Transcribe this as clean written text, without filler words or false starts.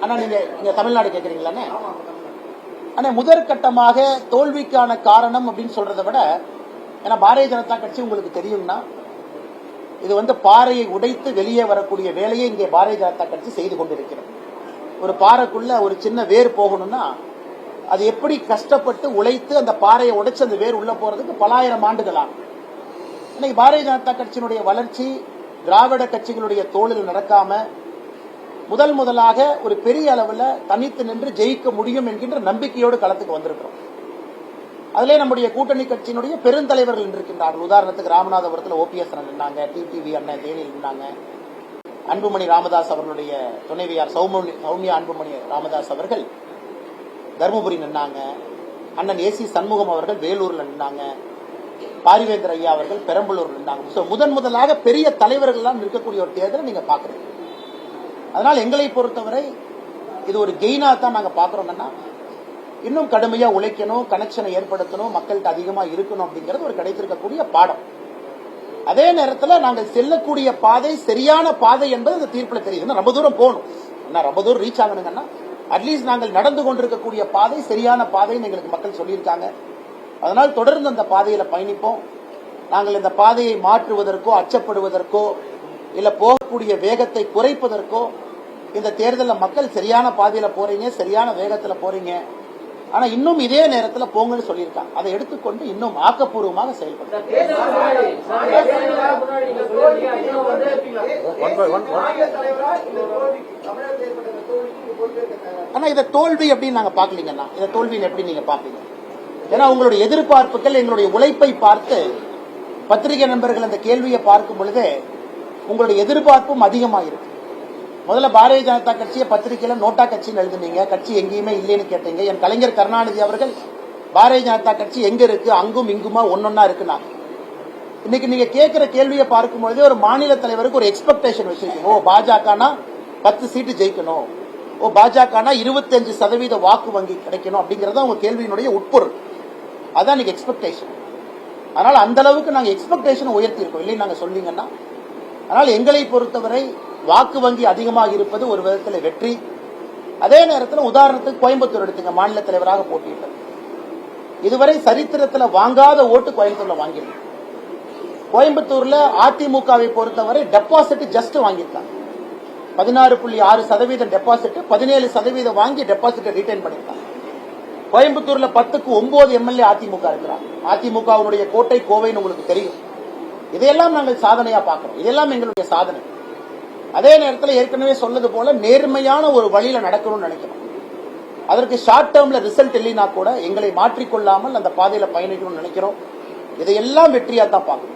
அண்ணா நீங்க தமிழ்நாடு கேக்குறீங்களா? ஆனா முதற்கட்டமாக தோல்விக்கான காரணம் அப்படின்னு சொல்றதை விட, ஏன்னா பாரதிய ஜனதா கட்சி உங்களுக்கு தெரியும்னா, இது பாறையை உடைத்து வெளியே வரக்கூடிய வேலையை இங்கே பாரதிய ஜனதா கட்சி செய்து கொண்டிருக்கிறது. ஒரு பாறைக்குள்ள ஒரு சின்ன வேர் போகணும்னா அது எப்படி கஷ்டப்பட்டு உழைத்து அந்த பாறையை உடைச்சு அந்த வேர் உள்ள போறதுக்கு பல ஆயிரம் ஆண்டுகள் ஆகும். இன்னைக்கு பாரதிய ஜனதா கட்சியினுடைய வளர்ச்சி திராவிட கட்சிகளுடைய தோளில் நடக்காம முதலாக ஒரு பெரிய அளவில் தனித்து நின்று ஜெயிக்க முடியும் என்கின்ற நம்பிக்கையோடு களத்துக்கு வந்திருக்கிறோம். அதிலே நம்முடைய கூட்டணி கட்சியினுடைய பெருந்தலைவர்கள் இருக்கின்றார்கள். உதாரணத்துக்கு ராமநாதபுரத்தில் OPS நின்றாங்க, டிடிவி அண்ணன் தேனியில் நின்றாங்க, அன்புமணி ராமதாஸ் அவர்களுடைய துணைவியார் சௌமியா அன்புமணி ராமதாஸ் அவர்கள் தர்மபுரி நின்றாங்க, அண்ணன் AC சண்முகம் அவர்கள் வேலூர்ல நின்றாங்க, பாரிவேந்தர் ஐயா அவர்கள் பெரம்பலூர் நின்றாங்க. முதலாக பெரிய தலைவர்கள் எல்லாம் இருக்கக்கூடிய ஒரு தேர்தலை நீங்க பாக்குறீங்க. அதனால் எங்களை பொறுத்தவரை இது ஒரு கெயினா தான் நாங்க பாக்குறோம்னா, இன்னும் கடுமையா உழைக்கணும், கனெக்ஷனை ஏற்படுத்தணும், மக்கள்கிட்ட அதிகமா இருக்கணும் அப்படிங்கிறது ஒரு கிடைத்திருக்கக்கூடிய பாடம். அதே நேரத்தில் நாங்கள் செல்லக்கூடிய பாதை சரியான பாதை என்பது இந்த தீர்ப்பில் தெரியுது. ரொம்ப தூரம் போகணும், ரொம்ப தூரம் ரீச் ஆகணுங்கன்னா அட்லீஸ்ட் நாங்கள் நடந்து கொண்டிருக்கக்கூடிய பாதை சரியான பாதைன்னு எங்களுக்கு மக்கள் சொல்லியிருக்காங்க. அதனால் தொடர்ந்து அந்த பாதையில பயணிப்போம். நாங்கள் இந்த பாதையை மாற்றுவதற்கோ அச்சப்படுவதற்கோ இல்ல போகக்கூடிய வேகத்தை குறைப்பதற்கோ இந்த தேர்தலில் மக்கள் சரியான பாதையில போறீங்க, சரியான வேகத்துல போறீங்க, ஆனா இன்னும் இதே நேரத்தில் போங்கன்னு சொல்லியிருக்காங்க. அதை எடுத்துக்கொண்டு இன்னும் ஆக்கப்பூர்வமாக செயல்படுத்த. ஆனா இதை தோல்வி அப்படின்னு நாங்க பாக்கலீங்கன்னா, இதை தோல்வின்னு எப்படி நீங்க பாப்பீங்க? ஏன்னா உங்களுடைய எதிர்பார்ப்புகள் எங்களுடைய உழைப்பை பார்த்து பத்திரிகை நண்பர்கள் அந்த கேள்வியை பார்க்கும் பொழுதே உங்களுடைய எதிர்பார்ப்பும் அதிகமாக இருக்கு. முதல்ல பாரதிய ஜனதா கட்சியை பத்திரிகையில நோட்டா கட்சின்னு எழுதுனீங்க, கட்சி எங்கேயுமே இல்லைன்னு கேட்டீங்க. என் கலைஞர் கருணாநிதி அவர்கள் பாரதிய ஜனதா கட்சி எங்க இருக்கு, அங்கும் இங்குமா ஒன்னொன்னா இருக்குன்னா, இன்னைக்கு நீங்க கேட்கிற கேள்வியை பார்க்கும் பொழுதே ஒரு மாநில தலைவருக்கு ஒரு எக்ஸ்பெக்டேஷன் வச்சிருக்கீங்க. ஓ பாஜகனா 10 சீட்டு ஜெயிக்கணும், ஓ பாஜகனா 25% வாக்கு வங்கி கிடைக்கணும் அப்படிங்கறத உங்க கேள்வியினுடைய உட்பொருள். அதான் நீங்க எக்ஸ்பெக்டேஷன். அதனால அந்த அளவுக்கு நாங்க எக்ஸ்பெக்டேஷன் உயர்த்தி இருக்கோம் இல்லைன்னு நாங்க சொல்லிங்கன்னா. அதனால எங்களை பொறுத்தவரை வாக்கு வங்கி அதிகமாக இருப்பது ஒரு விதத்தில் வெற்றி. அதே நேரத்தில் உதாரணத்துக்கு கோயம்புத்தூர் எடுத்துங்க, மாநில தலைவராக போட்டியிட்டது. இதுவரை சரித்திரத்தில் வாங்காத ஓட்டு கோயம்புத்தூர்ல வாங்கியிருக்கு. கோயம்புத்தூர்ல அதிமுகவை பொறுத்தவரை டெபாசிட் ஜஸ்ட் வாங்கியிருக்காங்க. 16.6% டெபாசிட், 17% வாங்கி டெபாசிட் ரிட்டைன் பண்ணிருக்காங்க. கோயம்புத்தூர்ல 10க்கு 9 MLA அதிமுக இருக்கிறாங்க. அதிமுகவுடைய கோட்டை கோவைன்னு உங்களுக்கு தெரியும். இதையெல்லாம் நாங்கள் சாதனையா பார்க்கிறோம். இதெல்லாம் எங்களுடைய சாதனை. அதே நேரத்தில் ஏற்கனவே சொன்னது போல நேர்மையான ஒரு வழியில நடக்கணும்னு நினைக்கிறோம். அதற்கு ஷார்ட் டேர்ம்ல ரிசல்ட் இல்லைன்னா கூட எங்களை மாற்றிக்கொள்ளாமல் அந்த பாதையில பயணிக்கணும்னு நினைக்கிறோம். இதையெல்லாம் வெற்றியா தான் பார்க்கணும்.